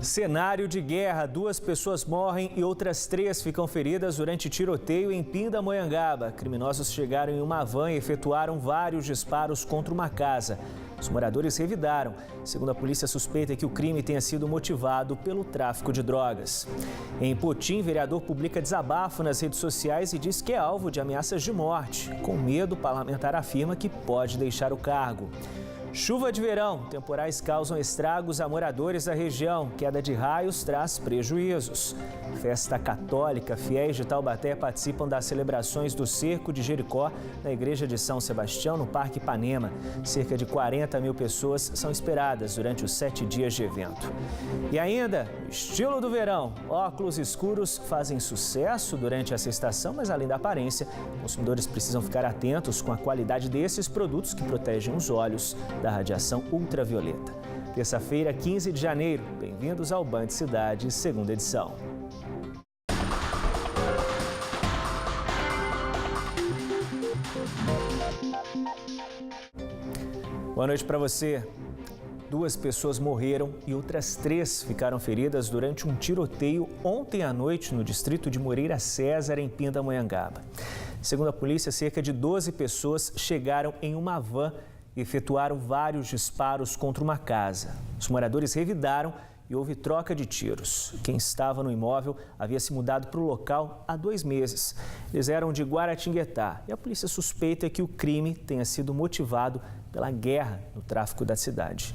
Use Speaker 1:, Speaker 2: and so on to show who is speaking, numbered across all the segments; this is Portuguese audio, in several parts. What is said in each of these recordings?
Speaker 1: Cenário de guerra. 2 pessoas morrem e outras 3 ficam feridas durante tiroteio em Pindamonhangaba. Criminosos chegaram em uma van e efetuaram vários disparos contra uma casa. Os moradores revidaram. Segundo a polícia, suspeita que o crime tenha sido motivado pelo tráfico de drogas. Em Potim, vereador publica desabafo nas redes sociais e diz que é alvo de ameaças de morte. Com medo, o parlamentar afirma que pode deixar o cargo. Chuva de verão. Temporais causam estragos a moradores da região. Queda de raios traz prejuízos. Festa católica. Fiéis de Taubaté participam das celebrações do Cerco de Jericó na Igreja de São Sebastião, no Parque Ipanema. Cerca de 40 mil pessoas são esperadas durante os 7 dias de evento. E ainda, estilo do verão. Óculos escuros fazem sucesso durante essa estação, mas além da aparência, consumidores precisam ficar atentos com a qualidade desses produtos que protegem os olhos da radiação ultravioleta. Terça-feira, 15 de janeiro. Bem-vindos ao Band Cidade, segunda edição. Boa noite para você. 2 pessoas morreram e outras 3 ficaram feridas durante um tiroteio ontem à noite no distrito de Moreira César, em Pindamonhangaba. Segundo a polícia, cerca de 12 pessoas chegaram em uma van e efetuaram vários disparos contra uma casa. Os moradores revidaram e houve troca de tiros. Quem estava no imóvel havia se mudado para o local há 2 meses. Eles eram de Guaratinguetá e a polícia suspeita que o crime tenha sido motivado pela guerra no tráfico da cidade.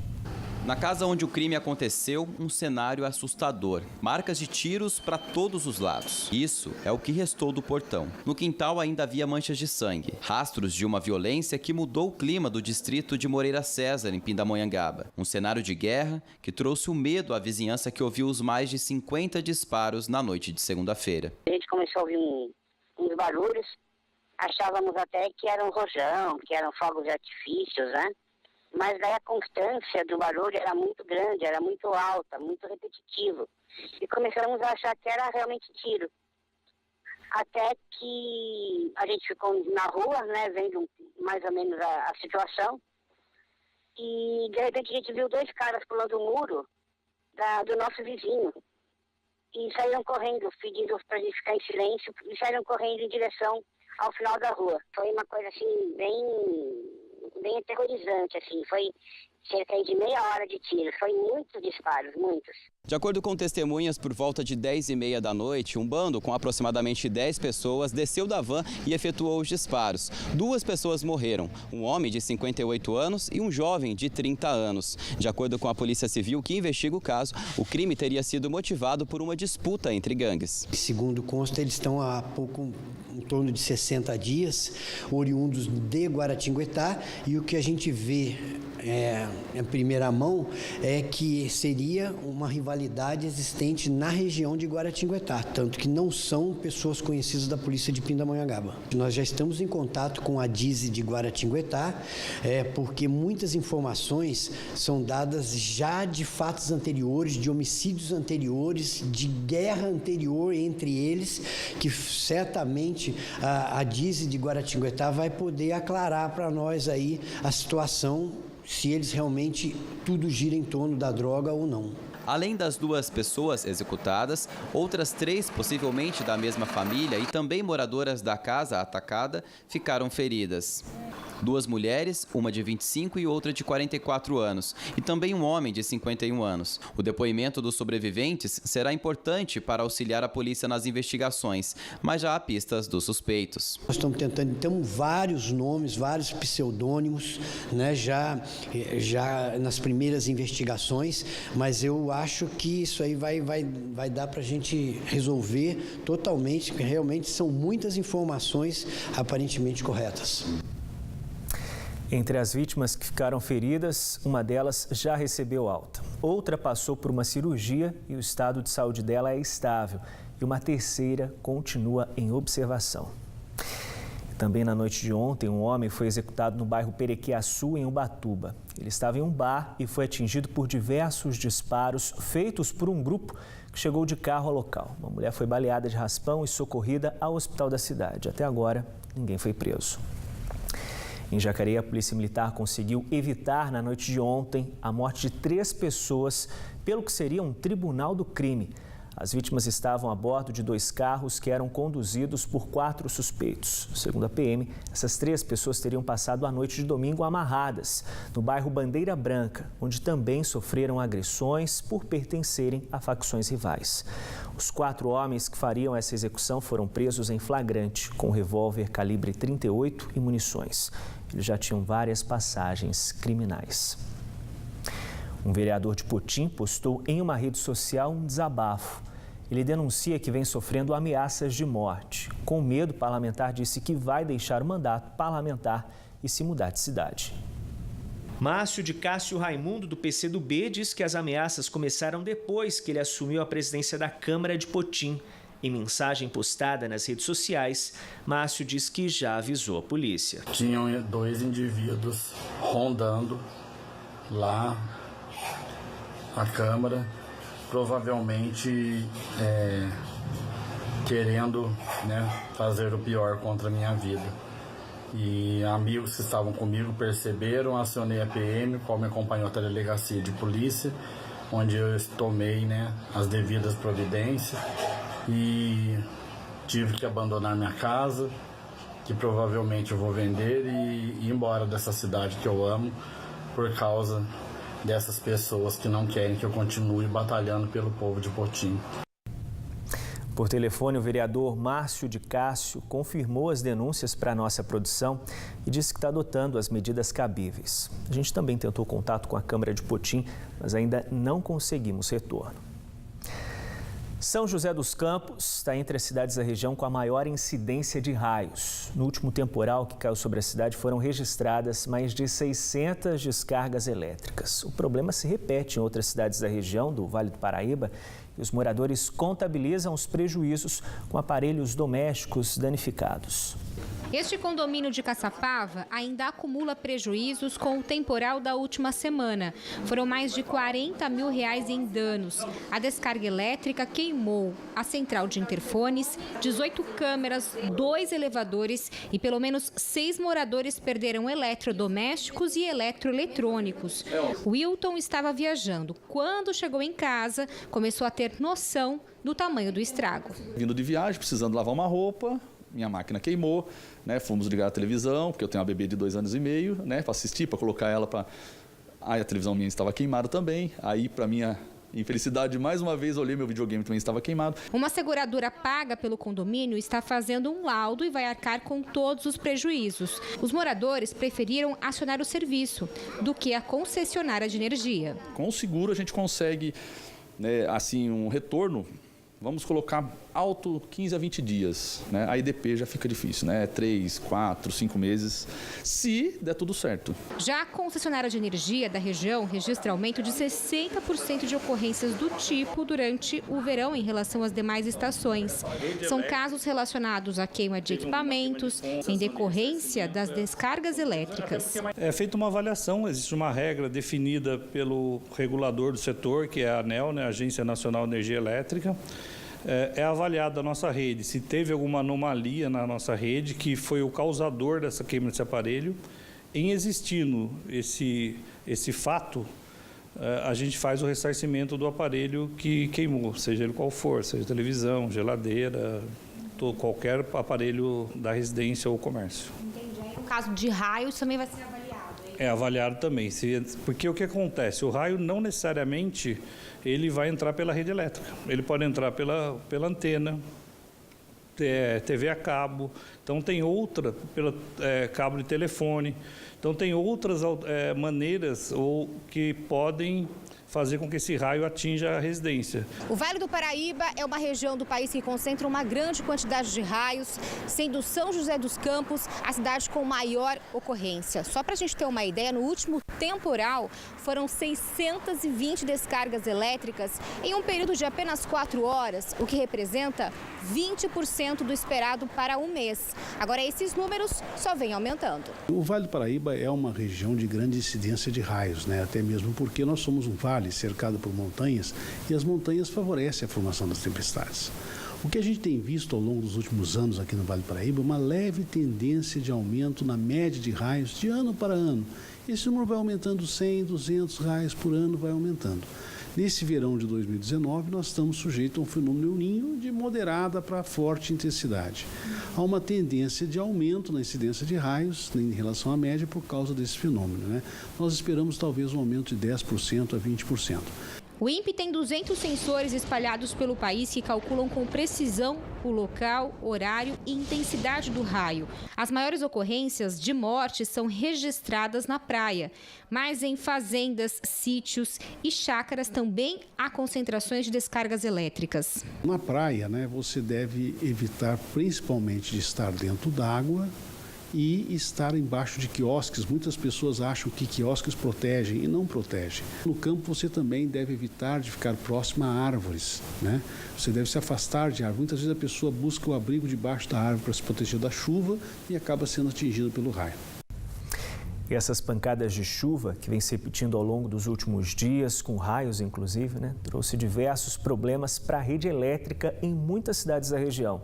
Speaker 2: Na casa onde o crime aconteceu, um cenário assustador. Marcas de tiros para todos os lados. Isso é o que restou do portão. No quintal ainda havia manchas de sangue. Rastros de uma violência que mudou o clima do distrito de Moreira César, em Pindamonhangaba. Um cenário de guerra que trouxe o medo à vizinhança que ouviu os mais de 50 disparos na noite de segunda-feira.
Speaker 3: A gente começou a ouvir uns barulhos. Achávamos até que era um rojão, que eram fogos de artifícios, né? Mas daí a constância do barulho era muito grande, era muito alta, muito repetitivo. E começamos a achar que era realmente tiro. Até que a gente ficou na rua, né, vendo mais ou menos a situação. E de repente a gente viu 2 caras pulando o muro do nosso vizinho. E saíram correndo, pedindo para a gente ficar em silêncio, e saíram correndo em direção ao final da rua. Foi uma coisa assim, bem aterrorizante, assim. Foi cerca de meia hora de tiro. Foi muitos disparos, muitos.
Speaker 2: De acordo com testemunhas, por volta de 10h30 da noite, um bando com aproximadamente 10 pessoas desceu da van e efetuou os disparos. 2 pessoas morreram, um homem de 58 anos e um jovem de 30 anos. De acordo com a Polícia Civil, que investiga o caso, o crime teria sido motivado por uma disputa entre gangues.
Speaker 4: Segundo consta, eles estão há em torno de 60 dias, oriundos de Guaratinguetá, e o que a gente vê em primeira mão é que seria uma rivalidade existente na região de Guaratinguetá, tanto que não são pessoas conhecidas da polícia de Pindamonhangaba. Nós já estamos em contato com a DISE de Guaratinguetá, porque muitas informações são dadas já de fatos anteriores, de homicídios anteriores, de guerra anterior entre eles, que certamente a DISE de Guaratinguetá vai poder aclarar para nós aí a situação, se eles realmente tudo gira em torno da droga ou não.
Speaker 2: Além das 2 pessoas executadas, outras 3, possivelmente da mesma família e também moradoras da casa atacada, ficaram feridas. 2 mulheres, uma de 25 e outra de 44 anos, e também um homem de 51 anos. O depoimento dos sobreviventes será importante para auxiliar a polícia nas investigações, mas já há pistas dos suspeitos.
Speaker 4: Nós estamos tentando, temos vários nomes, vários pseudônimos, né, já nas primeiras investigações, mas eu acho que isso aí vai dar para a gente resolver totalmente, porque realmente são muitas informações aparentemente corretas.
Speaker 1: Entre as vítimas que ficaram feridas, uma delas já recebeu alta. Outra passou por uma cirurgia e o estado de saúde dela é estável. E uma terceira continua em observação. Também na noite de ontem, um homem foi executado no bairro Perequiaçu, em Ubatuba. Ele estava em um bar e foi atingido por diversos disparos feitos por um grupo que chegou de carro ao local. Uma mulher foi baleada de raspão e socorrida ao hospital da cidade. Até agora, ninguém foi preso. Em Jacareí, a Polícia Militar conseguiu evitar, na noite de ontem, a morte de 3 pessoas pelo que seria um tribunal do crime. As vítimas estavam a bordo de 2 carros que eram conduzidos por 4 suspeitos. Segundo a PM, essas 3 pessoas teriam passado a noite de domingo amarradas no bairro Bandeira Branca, onde também sofreram agressões por pertencerem a facções rivais. Os 4 homens que fariam essa execução foram presos em flagrante com revólver calibre 38 e munições. Eles já tinham várias passagens criminais. Um vereador de Potim postou em uma rede social um desabafo. Ele denuncia que vem sofrendo ameaças de morte. Com medo, o parlamentar disse que vai deixar o mandato parlamentar e se mudar de cidade. Márcio de Cássio Raimundo, do PCdoB, diz que as ameaças começaram depois que ele assumiu a presidência da Câmara de Potim. Em mensagem postada nas redes sociais, Márcio diz que já avisou a polícia.
Speaker 5: Tinham 2 indivíduos rondando lá a Câmara, provavelmente querendo, fazer o pior contra a minha vida. E amigos que estavam comigo perceberam, acionei a PM, qual me acompanhou até a delegacia de polícia, onde eu tomei as devidas providências e tive que abandonar minha casa, que provavelmente eu vou vender e ir embora dessa cidade que eu amo por causa dessas pessoas que não querem que eu continue batalhando pelo povo de Potim.
Speaker 1: Por telefone, o vereador Márcio de Cássio confirmou as denúncias para a nossa produção e disse que está adotando as medidas cabíveis. A gente também tentou contato com a Câmara de Potim, mas ainda não conseguimos retorno. São José dos Campos está entre as cidades da região com a maior incidência de raios. No último temporal que caiu sobre a cidade foram registradas mais de 600 descargas elétricas. O problema se repete em outras cidades da região do Vale do Paraíba e os moradores contabilizam os prejuízos com aparelhos domésticos danificados.
Speaker 6: Este condomínio de Caçapava ainda acumula prejuízos com o temporal da última semana. Foram mais de R$40 mil em danos. A descarga elétrica queimou a central de interfones, 18 câmeras, 2 elevadores e pelo menos 6 moradores perderam eletrodomésticos e eletroeletrônicos. Wilton estava viajando. Quando chegou em casa, começou a ter noção do tamanho do estrago.
Speaker 7: Vindo de viagem, precisando lavar uma roupa, minha máquina queimou, fomos ligar a televisão, porque eu tenho uma bebê de 2 anos e meio, para assistir, para colocar ela para... Aí a televisão minha estava queimada também, aí para minha infelicidade, mais uma vez, olhei meu videogame também estava queimado.
Speaker 6: Uma seguradora paga pelo condomínio está fazendo um laudo e vai arcar com todos os prejuízos. Os moradores preferiram acionar o serviço do que a concessionária de energia.
Speaker 7: Com o seguro a gente consegue, um retorno. Vamos colocar alto 15 a 20 dias, A IDP já fica difícil, 3, 4, 5 meses, se der tudo certo.
Speaker 6: Já a concessionária de energia da região registra aumento de 60% de ocorrências do tipo durante o verão em relação às demais estações. São casos relacionados à queima de equipamentos em decorrência das descargas elétricas.
Speaker 8: É feita uma avaliação, existe uma regra definida pelo regulador do setor, que é a ANEEL, a Agência Nacional de Energia Elétrica. É avaliada a nossa rede, se teve alguma anomalia na nossa rede que foi o causador dessa queima desse aparelho. Em existindo esse fato, a gente faz o ressarcimento do aparelho que queimou, seja ele qual for, seja televisão, geladeira, qualquer aparelho da residência ou comércio.
Speaker 6: Entendi. No caso de raios também vai ser avaliado?
Speaker 8: É avaliado também, porque o que acontece? O raio não necessariamente ele vai entrar pela rede elétrica, ele pode entrar pela antena, TV a cabo, então tem outra, pelo cabo de telefone, então tem outras maneiras que podem fazer com que esse raio atinja a residência.
Speaker 6: O Vale do Paraíba é uma região do país que concentra uma grande quantidade de raios, sendo São José dos Campos a cidade com maior ocorrência. Só para a gente ter uma ideia, no último temporal foram 620 descargas elétricas em um período de apenas 4 horas, o que representa 20% do esperado para um mês. Agora, esses números só vêm aumentando.
Speaker 9: O Vale do Paraíba é uma região de grande incidência de raios, até mesmo porque nós somos um vale cercado por montanhas e as montanhas favorecem a formação das tempestades. O que a gente tem visto ao longo dos últimos anos aqui no Vale do Paraíba é uma leve tendência de aumento na média de raios de ano para ano. Esse número vai aumentando 100, 200 raios por ano, vai aumentando. Nesse verão de 2019, nós estamos sujeitos a um fenômeno El Niño de moderada para forte intensidade. Há uma tendência de aumento na incidência de raios em relação à média por causa desse fenômeno, né? Nós esperamos talvez um aumento de 10% a 20%.
Speaker 6: O INPE tem 200 sensores espalhados pelo país que calculam com precisão o local, horário e intensidade do raio. As maiores ocorrências de morte são registradas na praia, mas em fazendas, sítios e chácaras também há concentrações de descargas elétricas.
Speaker 9: Na praia, né, você deve evitar principalmente de estar dentro d'água e estar embaixo de quiosques. Muitas pessoas acham que quiosques protegem e não protegem. No campo você também deve evitar de ficar próximo a árvores, né? Você deve se afastar de árvores. Muitas vezes a pessoa busca o abrigo debaixo da árvore para se proteger da chuva e acaba sendo atingido pelo raio.
Speaker 1: E essas pancadas de chuva, que vem se repetindo ao longo dos últimos dias, com raios inclusive, né, trouxe diversos problemas para a rede elétrica em muitas cidades da região.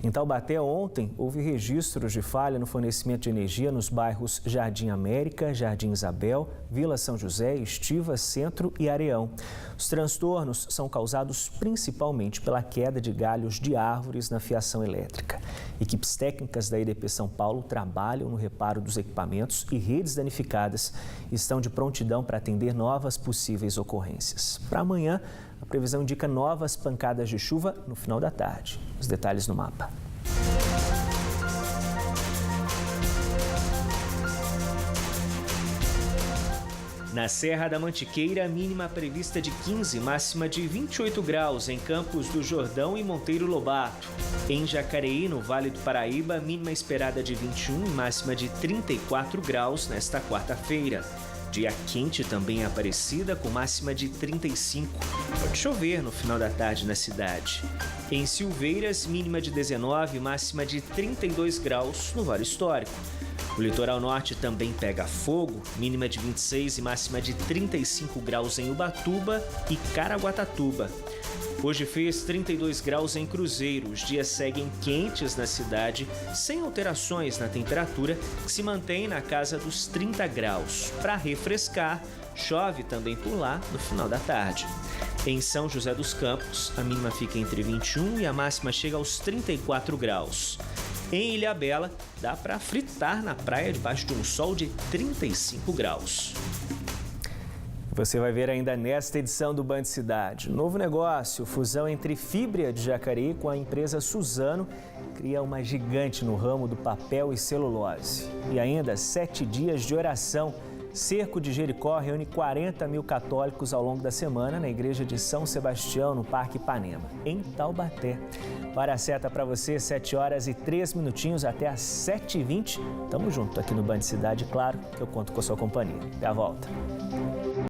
Speaker 1: Em Taubaté, ontem, houve registros de falha no fornecimento de energia nos bairros Jardim América, Jardim Isabel, Vila São José, Estiva, Centro e Areão. Os transtornos são causados principalmente pela queda de galhos de árvores na fiação elétrica. Equipes técnicas da EDP São Paulo trabalham no reparo dos equipamentos e redes danificadas e estão de prontidão para atender novas possíveis ocorrências. Para amanhã, a previsão indica novas pancadas de chuva no final da tarde. Os detalhes no mapa. Na Serra da Mantiqueira, mínima prevista de 15, máxima de 28 graus em Campos do Jordão e Monteiro Lobato. Em Jacareí, no Vale do Paraíba, mínima esperada de 21 e máxima de 34 graus nesta quarta-feira. Dia quente também em Aparecida, com máxima de 35. Pode chover no final da tarde na cidade. Em Silveiras, mínima de 19 e máxima de 32 graus no Vale Histórico. O litoral norte também pega fogo, mínima de 26 e máxima de 35 graus em Ubatuba e Caraguatatuba. Hoje fez 32 graus em Cruzeiro. Os dias seguem quentes na cidade, sem alterações na temperatura, que se mantém na casa dos 30 graus. Para refrescar, chove também por lá no final da tarde. Em São José dos Campos, a mínima fica entre 21 e a máxima chega aos 34 graus. Em Ilhabela, dá para fritar na praia debaixo de um sol de 35 graus. Você vai ver ainda nesta edição do Band Cidade. Novo negócio, fusão entre Fibria de Jacareí com a empresa Suzano, cria uma gigante no ramo do papel e celulose. E ainda 7 dias de oração. Cerco de Jericó reúne 40 mil católicos ao longo da semana na igreja de São Sebastião, no Parque Ipanema, em Taubaté. Hora certa para você, 7 horas e 3 minutinhos até às 7h20. Tamo junto aqui no Band Cidade, claro que eu conto com a sua companhia. Até a volta.